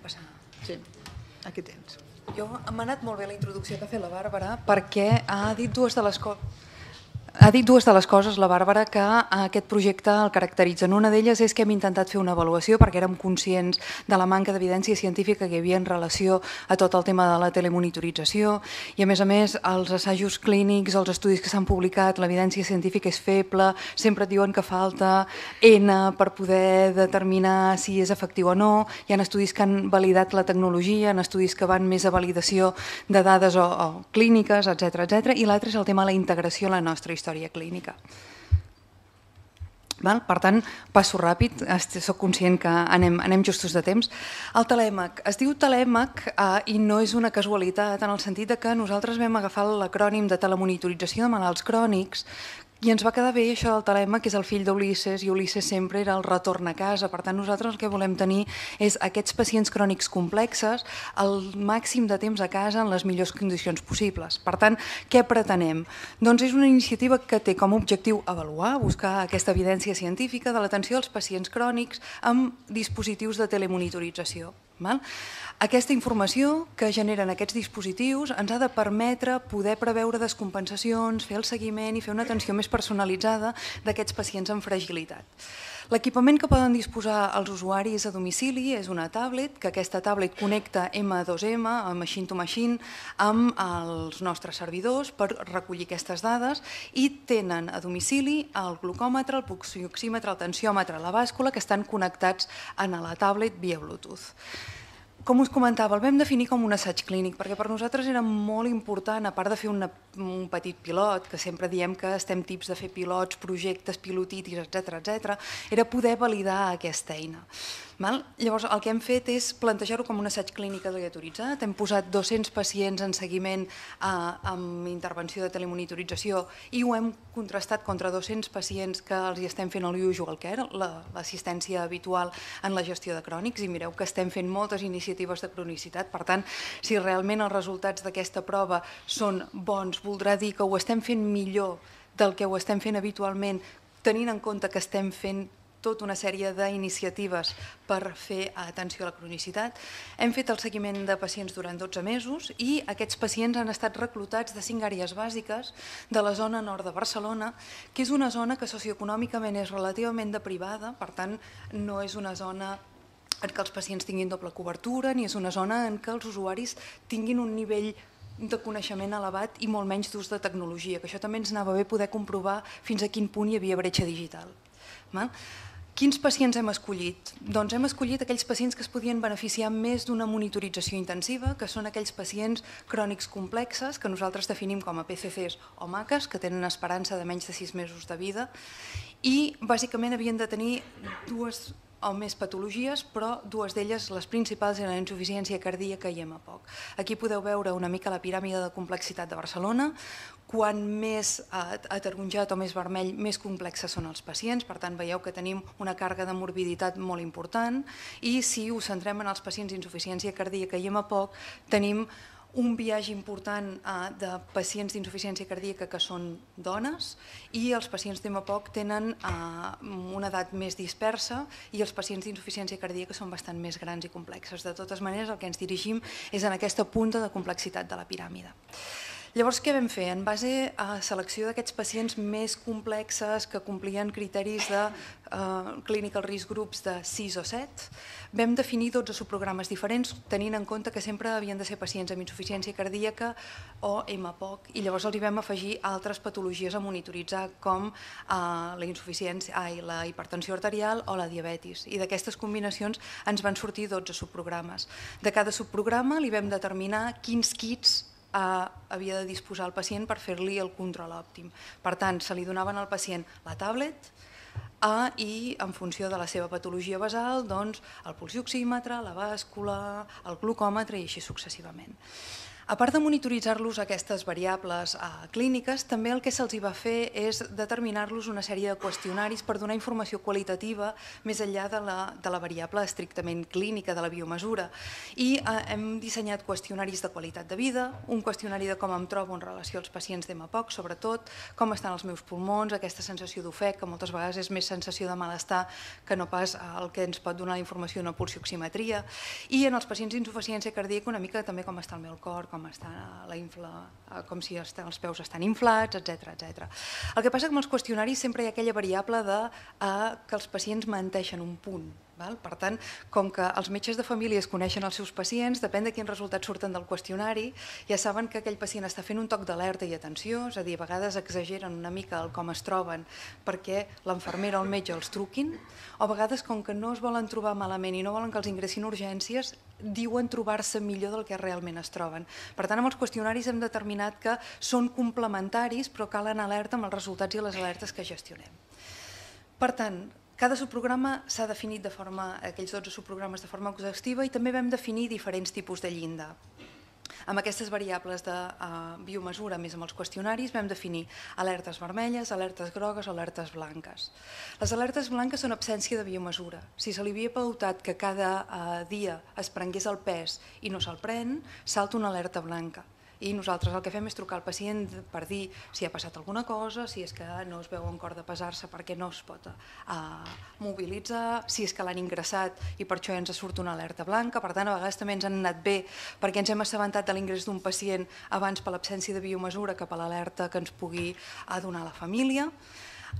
passar. Sí, aquí tens. M'ha anat molt bé la introducció que ha fet la Bàrbara perquè ha dit dues de les coses. Ha dit dues de les coses, la Bàrbara, que aquest projecte el caracteritzen. Una d'elles és que hem intentat fer una avaluació perquè érem conscients de la manca d'evidència científica que hi havia en relació a tot el tema de la telemonitorització i, a més, els assajos clínics, els estudis que s'han publicat, l'evidència científica és feble, sempre et diuen que falta N per poder determinar si és efectiu o no. Hi ha estudis que han validat la tecnologia, hi ha estudis que van més a validació de dades o clíniques, etc. I l'altre és el tema de la integració a la nostra història clínica. Per tant, passo ràpid, soc conscient que anem justos de temps. El telèmac. Es diu telèmac i no és una casualitat en el sentit que nosaltres vam agafar l'acrònim de telemonitorització de malalts crònics i ens va quedar bé això del telèmac, que és el fill d'Ulisses, i Ulisses sempre era el retorn a casa. Per tant, nosaltres el que volem tenir és aquests pacients crònics complexes el màxim de temps a casa en les millors condicions possibles. Per tant, què pretenem? Doncs és una iniciativa que té com a objectiu avaluar, buscar aquesta evidència científica de l'atenció als pacients crònics amb dispositius de telemonitorització. Aquesta informació que generen aquests dispositius ens ha de permetre poder preveure descompensacions, fer el seguiment i fer una atenció més personalitzada d'aquests pacients amb fragilitat. L'equipament que poden disposar els usuaris a domicili és una tablet, que aquesta tablet connecta M2M, machine to machine, amb els nostres servidors per recollir aquestes dades i tenen a domicili el glucòmetre, el pulsioxímetre, el tensiòmetre, la bàscula, que estan connectats a la tablet via Bluetooth. Com us comentava, el vam definir com un assaig clínic, perquè per nosaltres era molt important, a part de fer un petit pilot, que sempre diem que estem tips de fer pilots, projectes, pilotitis, etc., era poder validar aquesta eina. Llavors, el que hem fet és plantejar-ho com un assaig clínic aleatoritzat. Hem posat 200 pacients en seguiment amb intervenció de telemonitorització i ho hem contrastat contra 200 pacients que els hi estem fent el usual care, l'assistència habitual en la gestió de crònics, i mireu que estem fent moltes iniciatives de cronicitat. Per tant, si realment els resultats d'aquesta prova són bons, voldrà dir que ho estem fent millor del que ho estem fent habitualment, tenint en compte que estem fent tota una sèrie d'iniciatives per fer atenció a la cronicitat. Hem fet el seguiment de pacients durant 12 mesos i aquests pacients han estat reclutats de 5 àrees bàsiques de la zona nord de Barcelona, que és una zona que socioeconòmicament és relativament deprivada, per tant no és una zona en què els pacients tinguin doble cobertura, ni és una zona en què els usuaris tinguin un nivell de coneixement elevat i molt menys d'ús de tecnologia, que això també ens anava bé poder comprovar fins a quin punt hi havia bretxa digital. Quins pacients hem escollit? Doncs hem escollit aquells pacients que es podien beneficiar més d'una monitorització intensiva, que són aquells pacients crònics complexes, que nosaltres definim com a PCCs o MACAs, que tenen esperança de menys de 6 mesos de vida, i bàsicament havien de tenir dues o més patologies, però dues d'elles, les principals, eren insuficiència cardíaca i EMA-POC. Aquí podeu veure una mica la piràmide de complexitat de Barcelona. Quan més ataronjat o més vermell, més complexes són els pacients, per tant veieu que tenim una càrrega de morbiditat molt important, i si us centrem en els pacients d'insuficiència cardíaca i EMA-POC, tenim un biaix important de pacients d'insuficiència cardíaca que són dones, i els pacients d'EMA-POC tenen una edat més dispersa i els pacients d'insuficiència cardíaca són bastant més grans i complexes. De totes maneres, el que ens dirigim és en aquesta punta de complexitat de la piràmide. Llavors, què vam fer? En base a selecció d'aquests pacients més complexes que complien criteris de clinical risk groups de 6 o 7, vam definir 12 subprogrames diferents, tenint en compte que sempre havien de ser pacients amb insuficiència cardíaca o EMA-POC, i llavors els hi vam afegir altres patologies a monitoritzar, com la hipertensió arterial o la diabetis. I d'aquestes combinacions ens van sortir 12 subprogrames. De cada subprograma li vam determinar quins kits havia de disposar el pacient per fer-li el control òptim. Per tant, se li donaven al pacient la tablet i, en funció de la seva patologia basal, el pulsioxímetre, la bàscula, el glucòmetre i així successivament. A part de monitoritzar-los aquestes variables clíniques, també el que se'ls va fer és determinar-los una sèrie de qüestionaris per donar informació qualitativa més enllà de la variable estrictament clínica de la biomesura. I hem dissenyat qüestionaris de qualitat de vida, un qüestionari de com em trobo en relació als pacients d'EMAPOC, sobretot, com estan els meus pulmons, aquesta sensació d'ofec, que moltes vegades és més sensació de malestar que no pas el que ens pot donar la informació d'una pulsioximetria. I en els pacients d'insuficiència cardíaca una mica també com està el meu cor, com està com si els peus estan inflats, etc. El que passa que amb els qüestionaris sempre hi ha aquella variable que els pacients menteixen un punt. Per tant, com que els metges de família es coneixen els seus pacients, depèn de quins resultats surten del qüestionari, ja saben que aquell pacient està fent un toc d'alerta i atenció, és a dir, a vegades exageren una mica el com es troben perquè l'infermera o el metge els truquin, o a vegades, com que no es volen trobar malament i no volen que els ingressin urgències, diuen trobar-se millor del que realment es troben. Per tant, amb els qüestionaris hem determinat que són complementaris, però calen alerta amb els resultats i les alertes que gestionem. Per tant, cada subprograma s'ha definit aquells 12 subprogrames de forma exhaustiva i també vam definir diferents tipus de llindar. Amb aquestes variables de biomesura més amb els qüestionaris vam definir alertes vermelles, alertes grogues o alertes blanques. Les alertes blanques són absència de biomesura. Si se li havia pautat que cada dia es prengués el pes i no se'l pren, salta una alerta blanca. I nosaltres el que fem és trucar al pacient per dir si ha passat alguna cosa, si és que no es veu en cor de pesar-se perquè no es pot mobilitzar, si és que l'han ingressat i per això ens surt una alerta blanca. Per tant, a vegades també ens han anat bé perquè ens hem assabentat de l'ingrés d'un pacient abans per l'absència de biomesura que per l'alerta que ens pugui donar la família.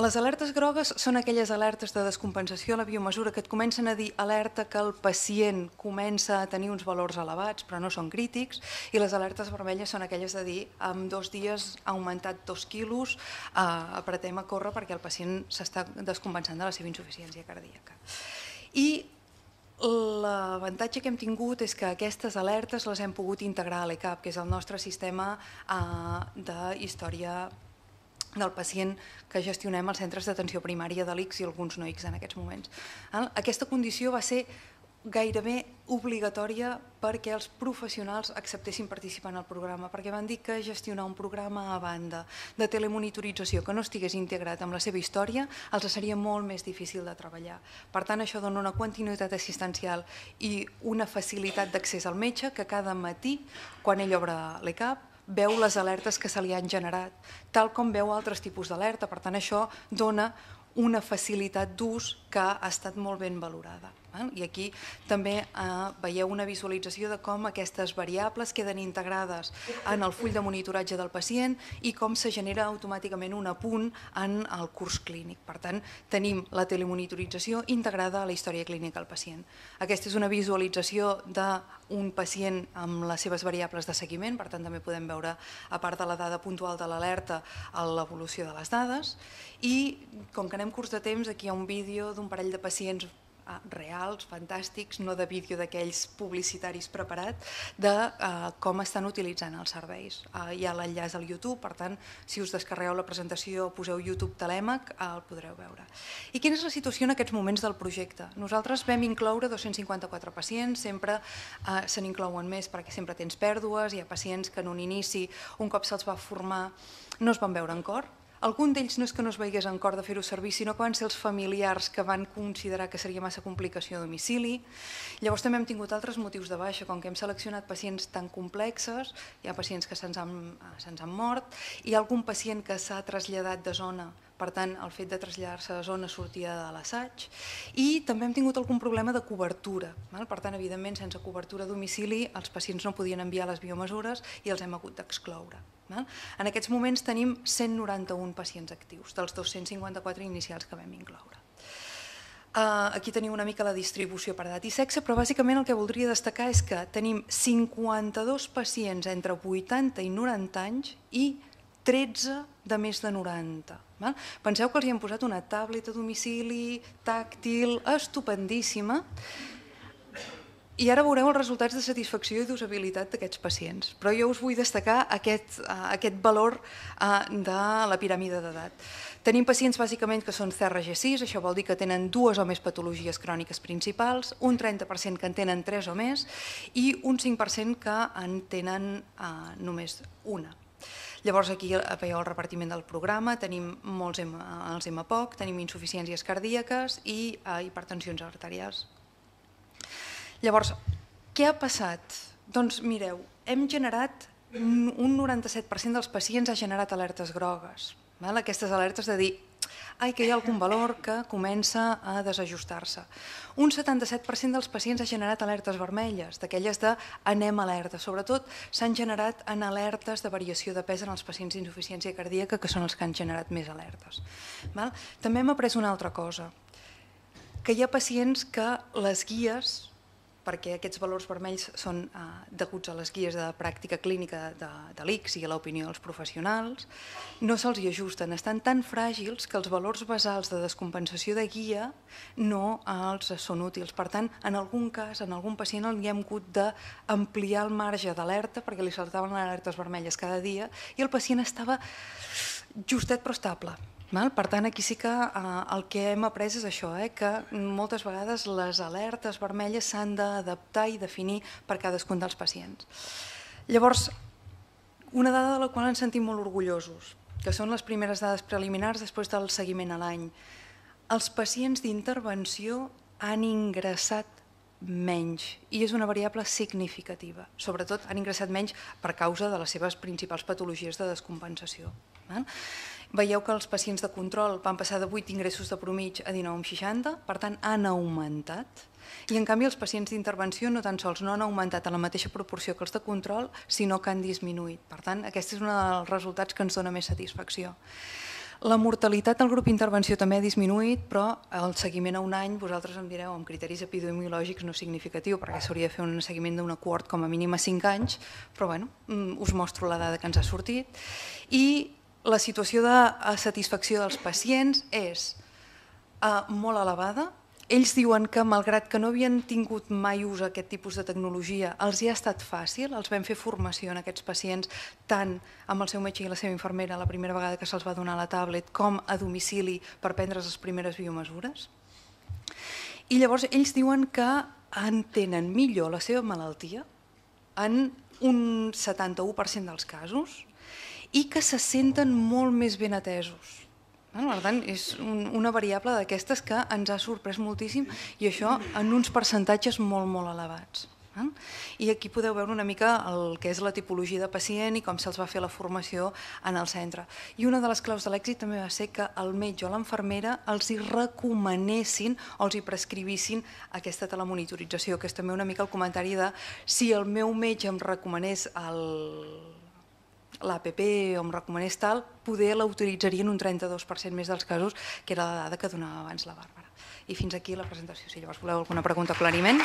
Les alertes grogues són aquelles alertes de descompensació a la biomesura que et comencen a dir alerta que el pacient comença a tenir uns valors elevats però no són crítics, i les alertes vermelles són aquelles de dir en 2 dies ha augmentat 2 quilos, apretem a córrer perquè el pacient s'està descompensant de la seva insuficiència cardíaca. I l'avantatge que hem tingut és que aquestes alertes les hem pogut integrar a l'ECAP, que és el nostre sistema d'història del pacient que gestionem als centres d'atenció primària de l'ICS i alguns no ICS en aquests moments. Aquesta condició va ser gairebé obligatòria perquè els professionals acceptessin participar en el programa, perquè van dir que gestionar un programa a banda de telemonitorització que no estigués integrat amb la seva història els seria molt més difícil de treballar. Per tant, això dona una continuïtat assistencial i una facilitat d'accés al metge que cada matí, quan ell obre l'ECAP, veu les alertes que se li han generat, tal com veu altres tipus d'alerta. Per tant, això dona una facilitat d'ús que ha estat molt ben valorada. I aquí també veieu una visualització de com aquestes variables queden integrades en el full de monitoratge del pacient i com se genera automàticament un apunt en el curs clínic. Per tant, tenim la telemonitorització integrada a la història clínica del pacient. Aquesta és una visualització d'un pacient amb les seves variables de seguiment, per tant també podem veure, a part de la dada puntual de l'alerta, l'evolució de les dades. I com que anem curts de temps, aquí hi ha un vídeo d'un parell de pacients reals, fantàstics, no de vídeo d'aquells publicitaris preparat, de com estan utilitzant els serveis. Hi ha l'enllaç al YouTube, per tant, si us descarregueu la presentació, poseu YouTube Telèmac, el podreu veure. I quina és la situació en aquests moments del projecte? Nosaltres vam incloure 254 pacients, sempre se n'inclouen més perquè sempre tens pèrdues, hi ha pacients que en un inici, un cop se'ls va formar, no es van veure en cor. Algun d'ells no és que no es veiés en cor de fer-ho servir, sinó que van ser els familiars que van considerar que seria massa complicació a domicili. Llavors també hem tingut altres motius de baixa, com que hem seleccionat pacients tan complexes, hi ha pacients que se'ns han mort, hi ha algun pacient que s'ha traslladat de zona, per tant el fet de traslladar-se de zona sortia de l'assaig, i també hem tingut algun problema de cobertura. Per tant, evidentment, sense cobertura a domicili els pacients no podien enviar les biomesures i els hem hagut d'excloure. En aquests moments tenim 191 pacients actius, dels 254 inicials que vam incloure. Aquí teniu una mica la distribució per edat i sexe, però bàsicament el que voldria destacar és que tenim 52 pacients entre 80 i 90 anys i 13 de més de 90. Penseu que els hi hem posat una tablet a domicili, tàctil, estupendíssima. I ara veureu els resultats de satisfacció i d'usabilitat d'aquests pacients. Però jo us vull destacar aquest valor de la piràmide d'edat. Tenim pacients bàsicament que són CRG6, això vol dir que tenen 2 o més patologies cròniques principals, un 30% que en tenen 3 o més i un 5% que en tenen només una. Llavors aquí veieu el repartiment del programa, tenim molts els EMAPOC, tenim insuficiències cardíaques i hipertensions arterials. Llavors, què ha passat? Doncs mireu, hem generat, un 97% dels pacients ha generat alertes grogues. Aquestes alertes de dir que hi ha algun valor que comença a desajustar-se. Un 77% dels pacients ha generat alertes vermelles, d'aquelles de anem alerta. Sobretot s'han generat en alertes de variació de pes en els pacients d'insuficiència cardíaca, que són els que han generat més alertes. També hem après una altra cosa, que hi ha pacients que les guies, perquè aquests valors vermells són deguts a les guies de pràctica clínica de l'ICS i a l'opinió dels professionals, no se'ls hi ajusten, estan tan fràgils que els valors basals de descompensació de guia no els són útils. Per tant, en algun cas, en algun pacient li hem hagut d'ampliar el marge d'alerta perquè li saltaven alertes vermelles cada dia i el pacient estava justet però estable. Per tant, aquí sí que el que hem après és això, que moltes vegades les alertes vermelles s'han d'adaptar i definir per cadascun dels pacients. Llavors, una dada de la qual ens sentim molt orgullosos, que són les primeres dades preliminars després del seguiment a l'any. Els pacients d'intervenció han ingressat menys i és una variable significativa. Sobretot han ingressat menys per causa de les seves principals patologies de descompensació. Veieu que els pacients de control van passar de 8 ingressos de promig a 19,60, per tant han augmentat, i en canvi els pacients d'intervenció no tan sols no han augmentat a la mateixa proporció que els de control, sinó que han disminuït. Per tant, aquest és un dels resultats que ens dona més satisfacció. La mortalitat del grup d'intervenció també ha disminuït, però el seguiment a un any, vosaltres em direu, amb criteris epidemiològics no és significatiu, perquè s'hauria de fer un seguiment d'una cohort com a mínim a 5 anys, però bueno, us mostro la dada que ens ha sortit. I la situació de satisfacció dels pacients és molt elevada. Ells diuen que, malgrat que no havien tingut mai ús d'aquest tipus de tecnologia, els hi ha estat fàcil, els vam fer formació en aquests pacients, tant amb el seu metge i la seva infermera la primera vegada que se'ls va donar la tablet, com a domicili per prendre les primeres biomesures. I llavors ells diuen que entenen millor la seva malaltia en un 71% dels casos, i que se senten molt més ben atesos. Per tant, és una variable d'aquestes que ens ha sorprès moltíssim i això en uns percentatges molt, molt elevats. I aquí podeu veure una mica el que és la tipologia de pacient i com se'ls va fer la formació en el centre. I una de les claus de l'èxit també va ser que el metge o l'infermera els hi recomanessin o els hi prescrivissin aquesta telemonitorització, que és també una mica el comentari de si el meu metge em recomanés l'APP o em recomanés tal, poder la utilitzarien un 32% més dels casos, que era la dada que donava abans la Bàrbara. I fins aquí la presentació. Si llavors voleu alguna pregunta o aclariment.